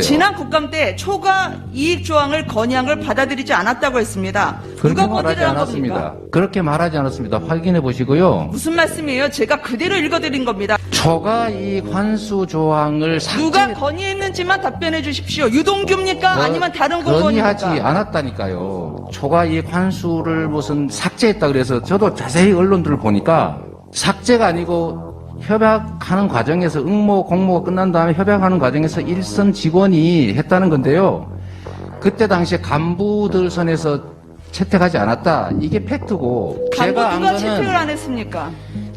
지난 국감 때 초과 이익 조항을 건의한 걸 받아들이지 않았다고 했습니다. 그렇게 누가 말하지 건의를 한 않았습니다. 겁니까? 그렇게 말하지 않았습니다. 확인해 보시고요. 무슨 말씀이에요? 제가 그대로 읽어드린 겁니다. 초과 이익 환수 조항을 누가 건의했는지만 답변해 주십시오. 유동규입니까? 아니면 다른 건의하지 공무원입니까? 않았다니까요. 초과 이익 환수를 무슨 삭제했다 그래서 저도 자세히 언론들을 보니까 삭제가 아니고 협약하는 과정에서 응모 공모가 끝난 다음에 협약하는 과정에서 일선 직원이 했다는 건데요. 그때 당시에 간부들 선에서 채택하지 않았다. 이게 팩트고 간부 누가 채택을 안 했습니까?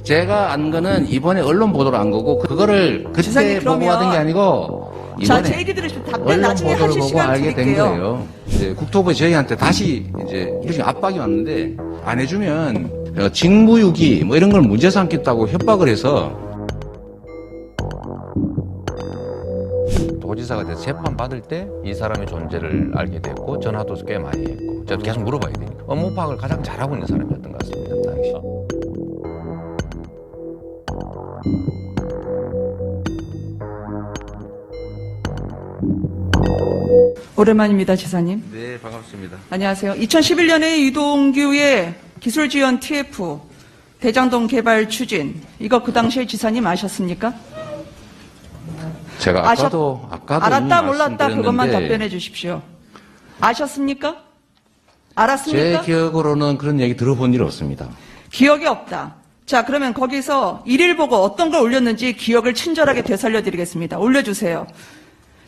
제가 안 거는 이번에 언론 보도로 안 거고 그거를 그때 지사님, 그러면 보고받은 게 아니고 자, 이번에 제 얘기 들으시면 답변 언론 나중에 보도를 하실 보고 시간 알게 된 드릴게요. 거예요. 이제 국토부에 저희한테 다시 이제 이런 압박이 왔는데 안 해주면 직무유기 뭐 이런 걸 문제 삼겠다고 협박을 해서 도지사가 돼서 재판 받을 때 이 사람의 존재를 알게 됐고 전화도 꽤 많이 했고 저도 계속 물어봐야 되니까 업무 파악을 가장 잘하고 있는 사람이었던 것 같습니다. 그 당시. 오랜만입니다, 지사님. 네 반갑습니다. 안녕하세요. 2011년에 유동규의 기술지원 TF 대장동 개발 추진 이거 그 당시에 지사님 아셨습니까? 제가 아까도 알았다 몰랐다 그것만 말씀드렸는데 답변해 주십시오. 아셨습니까? 제 알았습니까? 기억으로는 그런 얘기 들어본 일 없습니다. 기억이 없다. 자, 그러면 거기서 일일 보고 어떤 걸 올렸는지 기억을 친절하게 되살려 드리겠습니다. 올려주세요.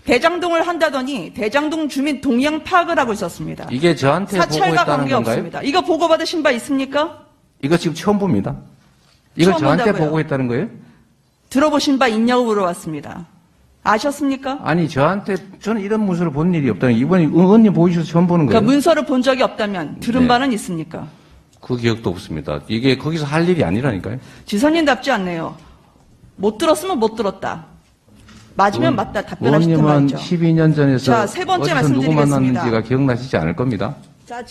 대장동을 한다더니 대장동 주민 동향 파악을 하고 있었습니다. 이게 저한테 사찰과 보고했다는 관계없습니다. 건가요? 이거 보고받으신 바 있습니까? 이거 지금 처음 봅니다. 이거 처음 저한테 본다고요? 보고했다는 거예요? 들어보신 바 있냐고 물어봤습니다. 아셨습니까? 아니 저한테 저는 이런 문서를 본 일이 없다는 게 이번에 의원님 보이셔서 처음 보는 거예요. 그러니까 문서를 본 적이 없다면 들은 네. 바는 있습니까? 그 기억도 없습니다. 이게 거기서 할 일이 아니라니까요. 지사님답지 않네요. 못 들었으면 못 들었다. 맞으면 맞다 답변하실 때 의원님은 말이죠. 12년 전에서 자, 세 번째 어디서 누구 말씀드리겠습니다. 만났는지가 기억나시지 않을 겁니다. 자,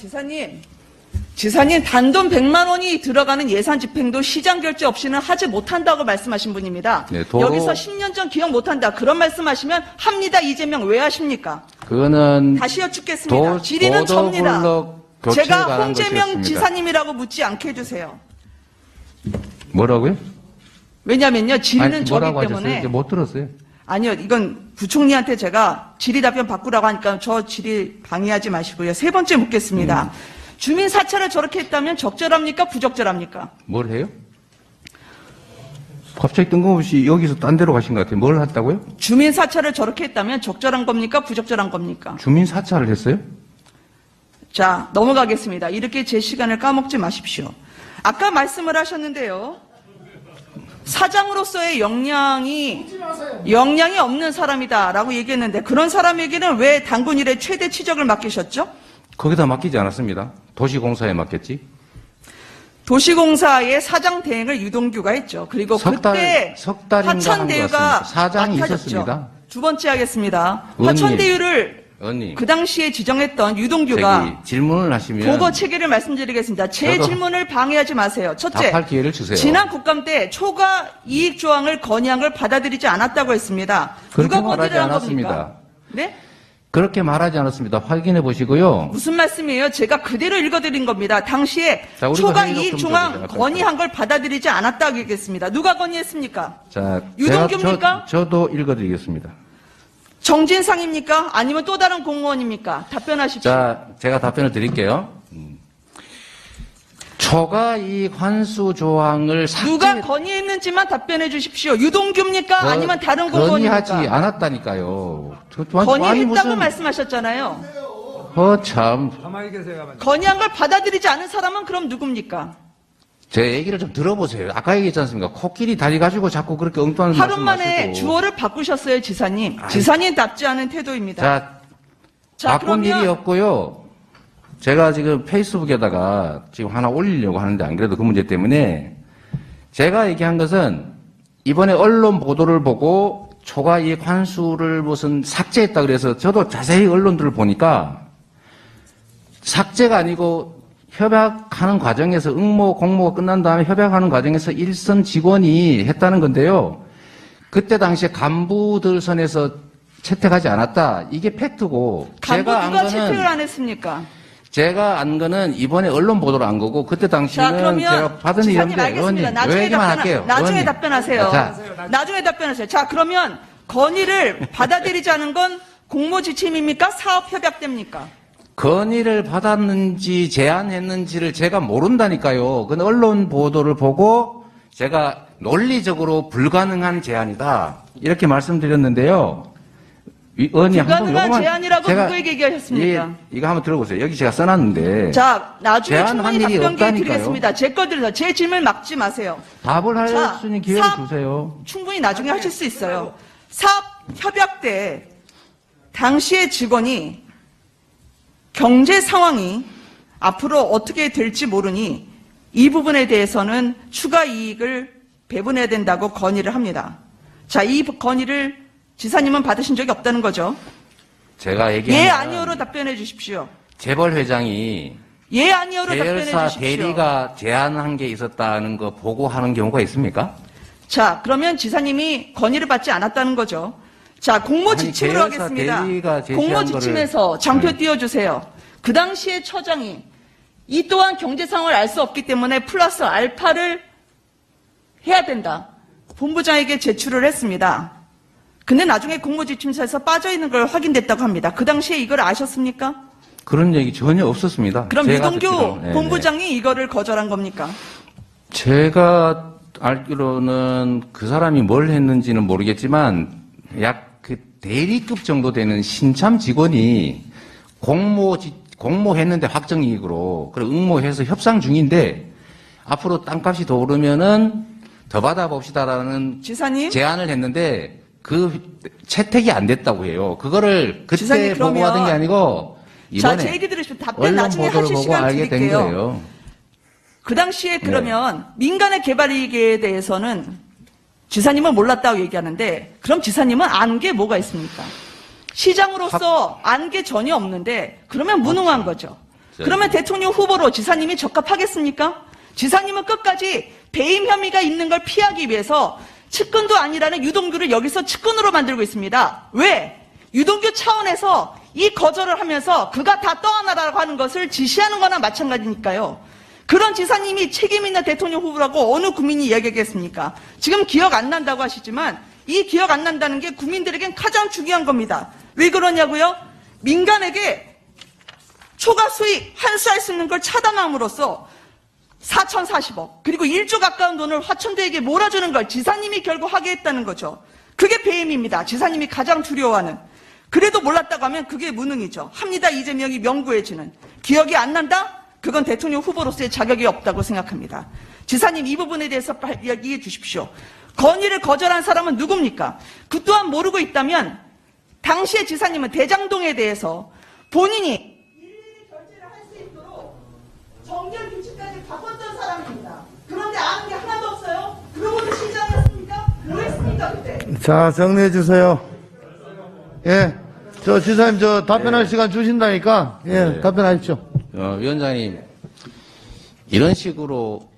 지사님 단돈 100만 원이 들어가는 예산 집행도 시장 결제 없이는 하지 못한다고 말씀하신 분입니다. 네, 도로- 여기서 10년 전 기억 못한다. 그런 말씀하시면 합니다. 이재명 왜 하십니까? 그거는 다시 여쭙겠습니다. 질의는 접니다. 보도블록 교체에 제가 관한 홍재명 것이었습니다. 지사님이라고 묻지 않게 해주세요. 뭐라고요? 왜냐면요, 질의는 아니, 저기 뭐라고 하셨어요? 때문에. 이제 못 들었어요. 아니요, 이건 부총리한테 제가 질의 답변 바꾸라고 하니까 저 질의 방해하지 마시고요. 세 번째 묻겠습니다. 주민 사찰을 저렇게 했다면 적절합니까? 부적절합니까? 뭘 해요? 갑자기 뜬금없이 여기서 딴 데로 가신 것 같아요. 뭘 했다고요? 주민 사찰을 저렇게 했다면 적절한 겁니까? 부적절한 겁니까? 주민 사찰을 했어요? 자, 넘어가겠습니다. 이렇게 제 시간을 까먹지 마십시오. 아까 말씀을 하셨는데요. 사장으로서의 역량이 없는 사람이다라고 얘기했는데 그런 사람에게는 왜 당군 일의 최대 치적을 맡기셨죠? 거기다 맡기지 않았습니다. 도시공사에 맡겼지. 도시공사의 사장 대행을 유동규가 했죠. 그리고 석 달- 그때 석 달인가 한것 화천대유가 같습니다. 사장이 맡아졌죠. 있었습니다. 두 번째 하겠습니다. 의원님. 화천대유를 의원님, 그 당시에 지정했던 유동규가 저기 질문을 하시면 보고 체계를 말씀드리겠습니다. 제 저도 질문을 방해하지 마세요. 첫째, 답할 기회를 주세요. 지난 국감 때 초과 이익 조항을 건의한 걸 받아들이지 않았다고 했습니다. 그렇게 누가 건의를 말하지 한 않았습니다. 겁니까? 네? 그렇게 말하지 않았습니다. 확인해 보시고요. 무슨 말씀이에요? 제가 그대로 읽어드린 겁니다. 당시에 자, 우리가 초과 회의록 이익 좀 조항 들어보자. 건의한 걸 받아들이지 않았다고 얘기했습니다. 누가 건의했습니까? 자, 유동규입니까? 저도 읽어드리겠습니다. 정진상입니까? 아니면 또 다른 공무원입니까? 답변하십시오. 자, 제가 답변을 드릴게요. 초과 이익 환수 조항을 누가 건의했는지만 답변해 주십시오. 유동규입니까? 아니면 다른 건의하지 공무원입니까? 않았다니까요. 건의했다고 말씀하셨잖아요. 참. 건의한 걸 받아들이지 않은 사람은 그럼 누굽니까? 제 얘기를 좀 들어보세요. 아까 얘기했지 않습니까? 코끼리 다리 가지고 자꾸 그렇게 엉뚱한 하루 말씀 만에 하시고. 주어를 바꾸셨어요, 지사님. 지사님답지 않은 태도입니다. 자, 바꾼 일이 없고요. 제가 지금 페이스북에다가 지금 하나 올리려고 하는데 안 그래도 그 문제 때문에 제가 얘기한 것은 이번에 언론 보도를 보고 초과 이익 환수를 무슨 삭제했다 그래서 저도 자세히 언론들을 보니까 삭제가 아니고 협약하는 과정에서 응모 공모가 끝난 다음에 협약하는 과정에서 일선 직원이 했다는 건데요. 그때 당시에 간부들 선에서 채택하지 않았다. 이게 팩트고 간부 제가 안 누가 거는 채택을 안 했습니까? 제가 안 거는 이번에 언론 보도를 안 거고 그때 자, 당시는 그러면 제가 받은 지사님 일인데 알겠습니다. 의원님 요 얘기만 할게요. 나중에 의원님. 답변하세요. 자, 나중에 답변하세요. 자, 그러면 건의를 받아들이지 않은 건 공모지침입니까? 사업협약됩니까? 건의를 받았는지 제안했는지를 제가 모른다니까요. 그건 언론 보도를 보고 제가 논리적으로 불가능한 제안이다. 이렇게 말씀드렸는데요. 의원님 한번 불가능한 요거만 제안이라고 제가 누구에게 얘기하셨습니까? 이거 한번 들어보세요. 여기 제가 써놨는데 자, 나중에 제안한 충분히 일이 답변 기회 없다니까요. 드리겠습니다. 제 거 들어서 제 질문 막지 마세요. 답을 할 자, 수 있는 기회를 사업- 주세요. 충분히 나중에 하실 수 있어요. 사업협약 때 당시의 직원이 경제 상황이 앞으로 어떻게 될지 모르니 이 부분에 대해서는 추가 이익을 배분해야 된다고 건의를 합니다. 자, 이 건의를 지사님은 받으신 적이 없다는 거죠. 제가 얘기한 예, 건 아니요로 답변해 주십시오. 재벌 회장이 예, 아니요로 답변해 계열사 주십시오. 대리가 제안한 게 있었다는 거 보고하는 경우가 있습니까? 자, 그러면 지사님이 건의를 받지 않았다는 거죠. 자, 공모지침으로 아니, 계열사 하겠습니다. 대리가 제시한 공모지침에서 거를- 장표 네. 띄워주세요. 그 당시에 처장이 이 또한 경제 상황을 알 수 없기 때문에 플러스 알파를 해야 된다. 본부장에게 제출을 했습니다. 근데 나중에 공모지침서에서 빠져있는 걸 확인됐다고 합니다. 그 당시에 이걸 아셨습니까? 그런 얘기 전혀 없었습니다. 그럼 제가 유동규 듣기로는. 네네. 본부장이 이거를 거절한 겁니까? 제가 알기로는 그 사람이 뭘 했는지는 모르겠지만 약 그 대리급 정도 되는 신참 직원이 공모했는데 확정이익으로 그리고 응모해서 협상 중인데 앞으로 땅값이 더 오르면은 더 받아봅시다라는 지사님? 제안을 했는데 그 채택이 안 됐다고 해요. 그거를 그때 지사님, 그러면- 보고받은 게 아니고 자, 이번에 제 얘기 들으시면 답변 언론 나중에 보도를 하실 보고 시간 알게 된 드릴게요. 거예요. 그 당시에 그러면 민간의 개발 이익에 대해서는 지사님은 몰랐다고 얘기하는데 그럼 지사님은 안 게 뭐가 있습니까? 시장으로서 안 게 전혀 없는데 그러면 무능한 거죠. 그러면 대통령 후보로 지사님이 적합하겠습니까? 지사님은 끝까지 배임 혐의가 있는 걸 피하기 위해서 측근도 아니라는 유동규를 여기서 측근으로 만들고 있습니다. 왜? 유동규 차원에서 이 거절을 하면서 그가 다 떠안아라고 하는 것을 지시하는 거나 마찬가지니까요. 그런 지사님이 책임 있는 대통령 후보라고 어느 국민이 이야기하겠습니까? 지금 기억 안 난다고 하시지만 이 기억 안 난다는 게 국민들에겐 가장 중요한 겁니다. 왜 그러냐고요? 민간에게 초과 수익 환수할 수 있는 걸 차단함으로써 4,040억 그리고 1조 가까운 돈을 화천대에게 몰아주는 걸 지사님이 결국 하게 했다는 거죠. 그게 배임입니다. 지사님이 가장 두려워하는. 그래도 몰랐다고 하면 그게 무능이죠. 합니다. 이재명이 명구해지는. 기억이 안 난다? 그건 대통령 후보로서의 자격이 없다고 생각합니다. 지사님 이 부분에 대해서 이야기해 주십시오. 건의를 거절한 사람은 누굽니까? 그 또한 모르고 있다면 당시의 지사님은 대장동에 대해서 본인이 일일이 결제를 할 수 있도록 정결 규칙까지 바꿨던 사람입니다. 그런데 아는 게 하나도 없어요? 그러고도 시장이었습니까? 뭐 했습니까 그때? 자, 정리해 주세요. 예. 저 지사님 저 답변할 시간 주신다니까. 예, 답변하십시오. 위원장님, 이런 식으로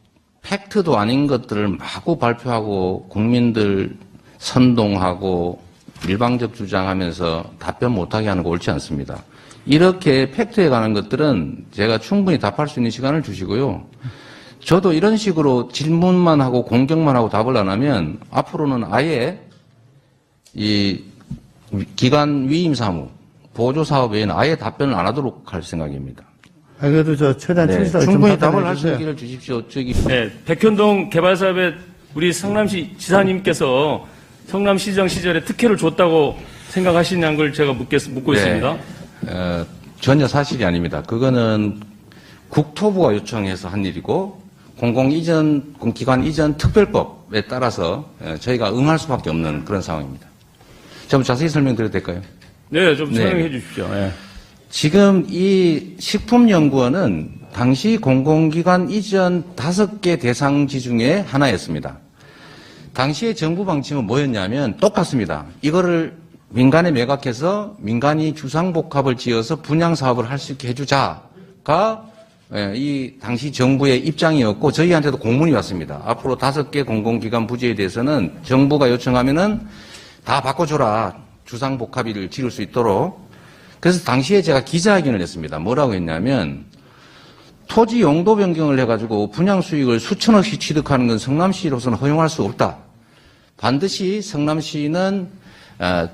팩트도 아닌 것들을 마구 발표하고 국민들 선동하고 일방적 주장하면서 답변 못하게 하는 거 옳지 않습니다. 이렇게 팩트에 관한 것들은 제가 충분히 답할 수 있는 시간을 주시고요. 저도 이런 식으로 질문만 하고 공격만 하고 답을 안 하면 앞으로는 아예 이 기관 위임 사무, 보조 사업 외에는 아예 답변을 안 하도록 할 생각입니다. 아, 그래도 저 최대한 네, 충실하게 좀 충분히 답변해 답을 할 수 주세요. 있는 기회를 주십시오. 저기 네, 백현동 개발사업에 우리 성남시 지사님께서 성남시정 시절에 특혜를 줬다고 생각하시냐는 걸 제가 묻고 있습니다. 전혀 사실이 아닙니다. 그거는 국토부가 요청해서 한 일이고 공공기관 이전 특별법에 따라서 저희가 응할 수밖에 없는 그런 상황입니다. 좀 자세히 설명드려도 될까요? 네, 좀 네. 설명해 주십시오. 네. 지금 이 식품연구원은 당시 공공기관 이전 5개 대상지 중에 하나였습니다. 당시의 정부 방침은 뭐였냐면 똑같습니다. 이거를 민간에 매각해서 민간이 주상복합을 지어서 분양 사업을 할 수 있게 해주자가 이 당시 정부의 입장이었고 저희한테도 공문이 왔습니다. 앞으로 5개 공공기관 부지에 대해서는 정부가 요청하면은 다 바꿔줘라. 주상복합비를 지을 수 있도록. 그래서 당시에 제가 기자회견을 했습니다. 뭐라고 했냐면 토지 용도 변경을 해가지고 분양 수익을 수천억씩 취득하는 건 성남시로서는 허용할 수 없다. 반드시 성남시는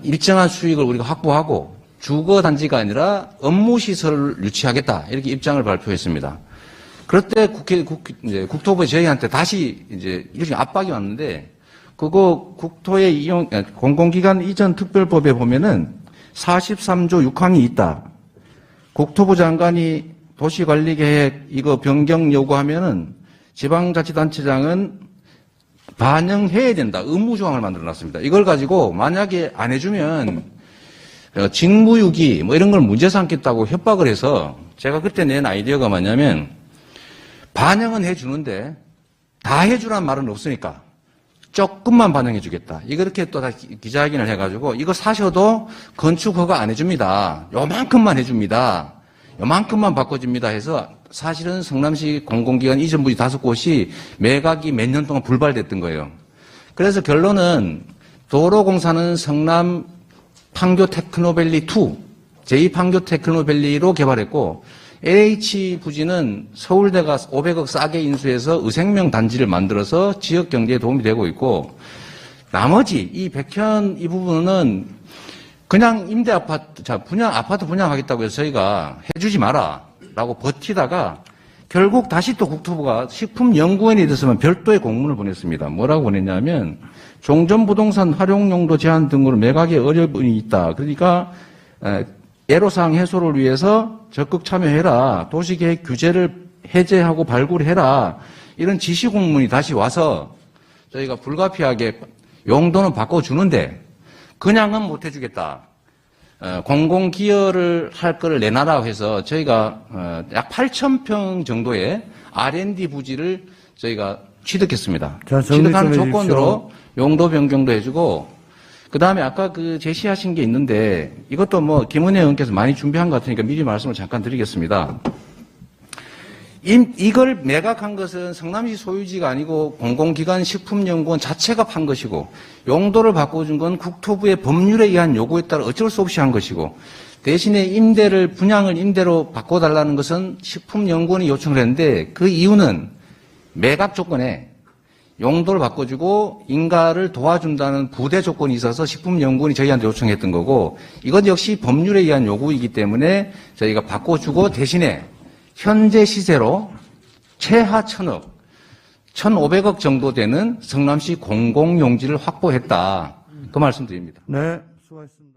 일정한 수익을 우리가 확보하고 주거단지가 아니라 업무시설을 유치하겠다. 이렇게 입장을 발표했습니다. 그럴 때 국토부에 저희한테 다시 이제 일종의 압박이 왔는데 그거 국토의 이용, 공공기관 이전 특별법에 보면은 43조 6항이 있다. 국토부 장관이 도시관리계획 이거 변경 요구하면은 지방자치단체장은 반영해야 된다. 의무조항을 만들어놨습니다. 이걸 가지고 만약에 안 해주면 직무유기 뭐 이런 걸 문제 삼겠다고 협박을 해서 제가 그때 낸 아이디어가 뭐냐면 반영은 해주는데 다 해주란 말은 없으니까 조금만 반영해주겠다. 이렇게 또 다시 기자회견을 해가지고 이거 사셔도 건축허가 안 해줍니다. 요만큼만 해줍니다. 요만큼만 바꿔줍니다 해서 사실은 성남시 공공기관 이전 부지 5곳이 매각이 몇 년 동안 불발됐던 거예요. 그래서 결론은 도로공사는 성남 판교 테크노밸리 2, 제2판교 테크노밸리로 개발했고 LH 부지는 서울대가 500억 싸게 인수해서 의생명 단지를 만들어서 지역 경제에 도움이 되고 있고 나머지 이 백현 이 부분은 그냥 임대 아파트, 아파트 분양하겠다고 해서 저희가 해주지 마라 라고 버티다가 결국 다시 또 국토부가 식품연구원에 대해서만 별도의 공문을 보냈습니다. 뭐라고 보냈냐면 종전부동산 활용용도 제한 등으로 매각에 어려움이 있다. 그러니까 애로사항 해소를 위해서 적극 참여해라. 도시계획 규제를 해제하고 발굴해라. 이런 지시 공문이 다시 와서 저희가 불가피하게 용도는 바꿔주는데 그냥은 못 해주겠다. 공공기여를 할 거를 내놔라 해서 저희가 약 8,000평 정도의 R&D 부지를 저희가 취득했습니다. 자, 정리 취득하는 좀 조건으로 용도 변경도 해주고 그 다음에 아까 그 제시하신 게 있는데 이것도 뭐 김은혜 의원께서 많이 준비한 것 같으니까 미리 말씀을 잠깐 드리겠습니다. 이걸 매각한 것은 성남시 소유지가 아니고 공공기관 식품연구원 자체가 판 것이고 용도를 바꿔준 건 국토부의 법률에 의한 요구에 따라 어쩔 수 없이 한 것이고 대신에 분양을 임대로 바꿔달라는 것은 식품연구원이 요청을 했는데 그 이유는 매각 조건에 용도를 바꿔주고 인가를 도와준다는 부대 조건이 있어서 식품연구원이 저희한테 요청했던 거고 이건 역시 법률에 의한 요구이기 때문에 저희가 바꿔주고 대신에 현재 시세로 최하 1,000억, 1,500억 정도 되는 성남시 공공용지를 확보했다. 그 말씀 드립니다. 네, 수고하셨습니다.